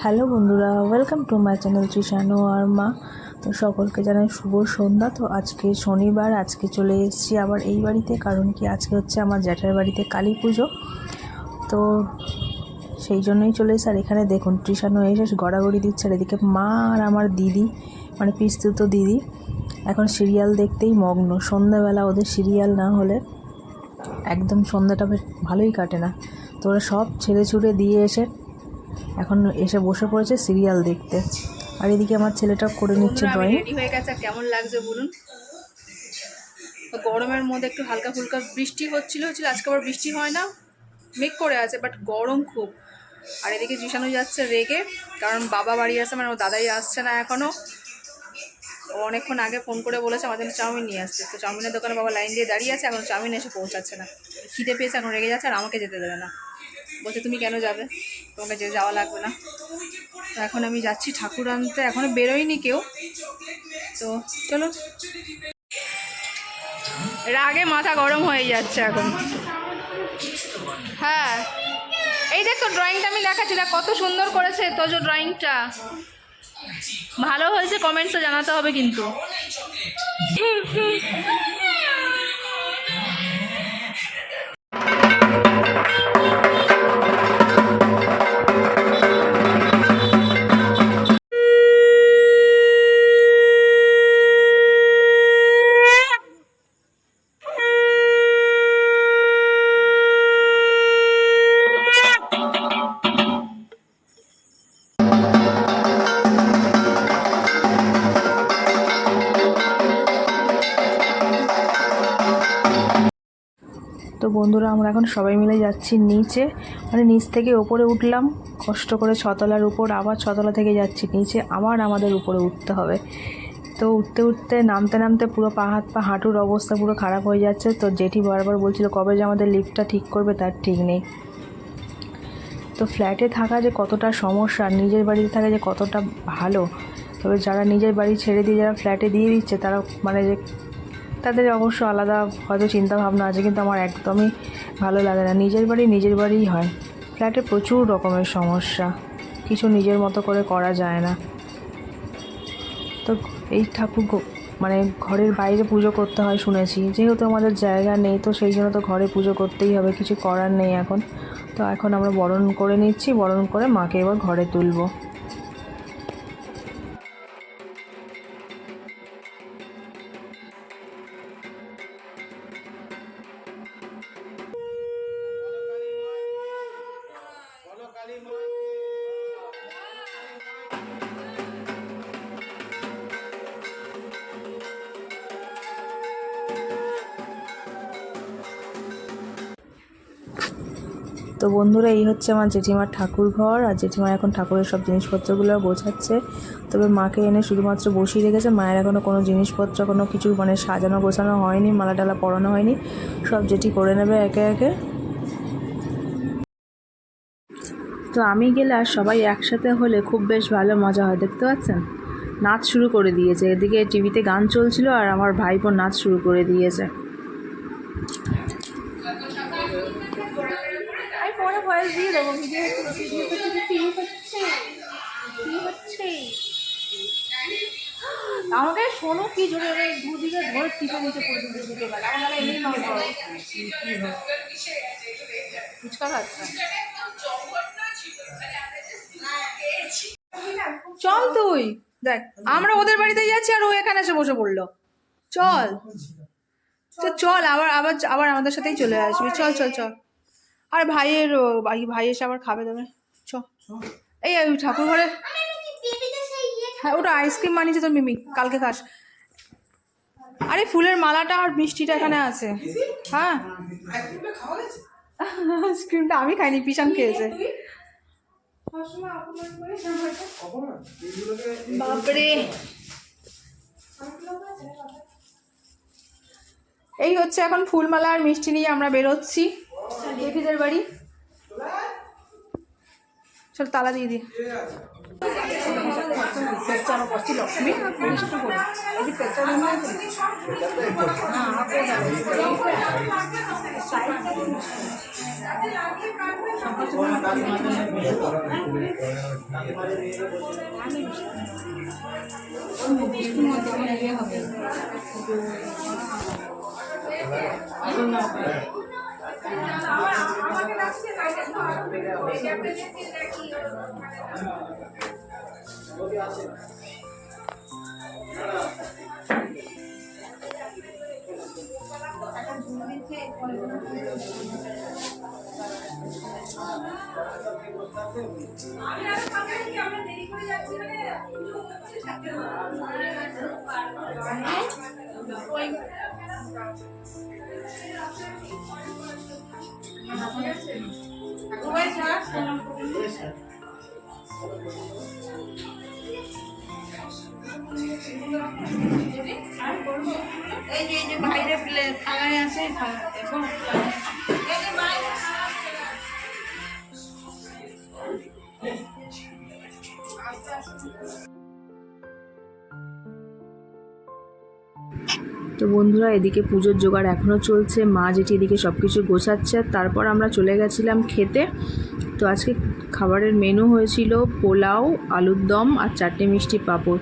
Hello বন্ধুরা, welcome to my channel Trishanu আর মা। তো সকলকে জানাই শুভ সন্ধ্যা। তো আজকে শনিবার, আজকে চলে এসেছি আবার এই বাড়িতে, কারণ কি আজকে হচ্ছে আমার জ্যাঠার বাড়িতে কালী পুজো। তো সেই জন্যই চলে এসে, আর এখানে দেখুন তৃষানু এসে গড়াগড়ি দিচ্ছে, আর এদিকে মা আর আমার দিদি মানে পিস্তুত দিদি এখন সিরিয়াল দেখতেই মগ্ন। সন্ধ্যাবেলা ওদের সিরিয়াল না হলে একদম সন্ধ্যাটা বেশ ভালোই কাটে না। তো ওরা সব ছেড়ে ছুড়ে দিয়ে এখন এসে বসে পড়েছে সিরিয়াল দেখতে। আর এদিকে আমার ছেলেটা করে নিচ্ছে ড্রয়িং। রেডি হয়ে গেছে, কেমন লাগছে বলুন। গরমের মধ্যে একটু হালকা ফুলকা বৃষ্টি হচ্ছিল, আজকে আবার বৃষ্টি হয় না, মেঘ করে আছে, বাট গরম খুব। আর এদিকে জিশানু যাচ্ছে রেগে, কারণ বাবা বাড়ি আসছে, মানে ও দাদাই আসছে না এখনও। ও অনেকক্ষণ আগে ফোন করে বলেছে আমাদের চাউমিন নিয়ে আসছে। তো চাউমিনের দোকানে বাবা লাইন দিয়ে দাঁড়িয়ে আছে, এখন চাউমিন এসে পৌঁছাচ্ছে না। খিদে পেয়েছে, এখন রেগে যাচ্ছে আর আমাকে যেতে দেবে না। বলছে তুমি কেন যাবে, তোমাকে যাওয়া লাগবে না। তো এখন আমি যাচ্ছি ঠাকুর আনতে, এখনও বেরোয়নি কেউ। তো চলো, রাগে মাথা গরম হয়ে যাচ্ছে এখন। হ্যাঁ, এই দেখ তো ড্রয়িংটা আমি দেখাচ্ছি, দেখ কত সুন্দর করেছে তোজো ড্রয়িংটা। ভালো হয়েছে কমেন্টসে জানাতে হবে কিন্তু। তো বন্ধুরা, আমরা এখন সবাই মিলে যাচ্ছি নিচে, মানে নিচ থেকে ওপরে উঠলাম কষ্ট করে ছতলার উপর, আবার ছতলা থেকে যাচ্ছি নিচে, আবার আমাদের উপরে উঠতে হবে। তো উঠতে উঠতে নামতে নামতে পুরো পা হাত পা হাঁটুর অবস্থা পুরো খারাপ হয়ে যাচ্ছে। তো জেঠি বারবার বলছিল কবে যে আমাদের লিফটটা ঠিক করবে তার ঠিক নেই। তো ফ্ল্যাটে থাকা যে কতটা সমস্যা, নিজের বাড়িতে থাকা যে কতটা ভালো। তবে যারা নিজের বাড়ি ছেড়ে দিয়ে যারা ফ্ল্যাটে দিয়ে দিচ্ছে, তারা মানে যে তাদের অবশ্য আলাদা হয়তো চিন্তা ভাবনা আছে, কিন্তু আমার একদমই ভালো লাগে না। নিজের বাড়িই হয়। ফ্ল্যাটে প্রচুর রকমের সমস্যা, কিছু নিজের মতো করে করা যায় না। তো এই ঠাকুর মানে ঘরের বাইরে পুজো করতে হয় শুনেছি, যেহেতু আমাদের জায়গা নেই, তো সেই জন্য তো ঘরে পুজো করতেই হবে, কিছু করার নেই এখন। তো এখন আমরা বরণ করে নিচ্ছি, বরণ করে মাকে এবার ঘরে তুলব। তো বন্ধুরা, এই হচ্ছে আমার জেঠিমার ঠাকুর ঘর, আর জেঠিমা এখন ঠাকুরের সব জিনিসপত্রগুলো গোছাচ্ছে। তবে মাকে এনে শুধুমাত্র বসিয়ে রেখেছে, মায়ের এখনও কোনো জিনিসপত্র কোনো কিছু মানে সাজানো গোছানো হয়নি, মালা টালা পরানো হয়নি, সব জেঠি করে নেবে একে একে। তো আমি গেলে আর সবাই একসাথে হলে খুব বেশ ভালো মজা হয়, দেখতে পাচ্ছেন নাচ শুরু করে দিয়েছে। এদিকে টিভিতে গান চলছিল আর আমার ভাইপো নাচ শুরু করে দিয়েছে। ভয়েস দিয়ে দেবো, আমাকে শোনো কি জোরে জোরে দুদিকে ধরে টিপে নিচে পড়ে দুটো বেলা, আমার বেলা এমনি নয় ফুচকা খাচ্ছে। চল তুই দেখ, আমরা ওদের বাড়িতে যাচ্ছি আর ও এখানে এসে বসে পড়লো। চল তো চল, আবার আবার আবার আমাদের সাথেই চলে আসবি। চল চল চল। আর ভাই এসে আবার খাবে দেবে। চ এই ঠাকুর ঘরে। হ্যাঁ, ওটা আইসক্রিম বানিয়েছে তোর মিমি, কালকে খাস। আরে ফুলের মালাটা আর মিষ্টিটা এখানে আছে। হ্যাঁ, আইসক্রিমটা আমি খাইনি, পিছন খেয়েছে। বাপরে, এই হচ্ছে এখন ফুলমালা আর মিষ্টি নিয়ে আমরা বেরোচ্ছি জেঠিদের বাড়ি। চল তালা দিয়ে দি। লক্ষ্মী এই যে বাইরে থালায় আছে এখন তো বন্ধুরা, এদিকে পুজোর জোগাড় এখনও চলছে, মা যেটি এদিকে সব কিছু গোছাচ্ছে। তারপর আমরা চলে গেছিলাম খেতে। তো আজকে খাবারের মেনু হয়েছিল পোলাও, আলুর দম আর চাটনি, মিষ্টি, পাঁপড়।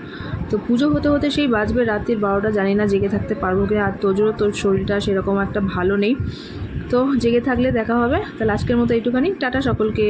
তো পুজো হতে হতে সেই বাজবে রাত্রির 12টা, জানি না জেগে থাকতে পারবো কি। আর তোর শরীরটা সেরকম একটা ভালো নেই, তো জেগে থাকলে দেখা হবে। তাহলে আজকের মতো এইটুখানি, টাটা সকলকে।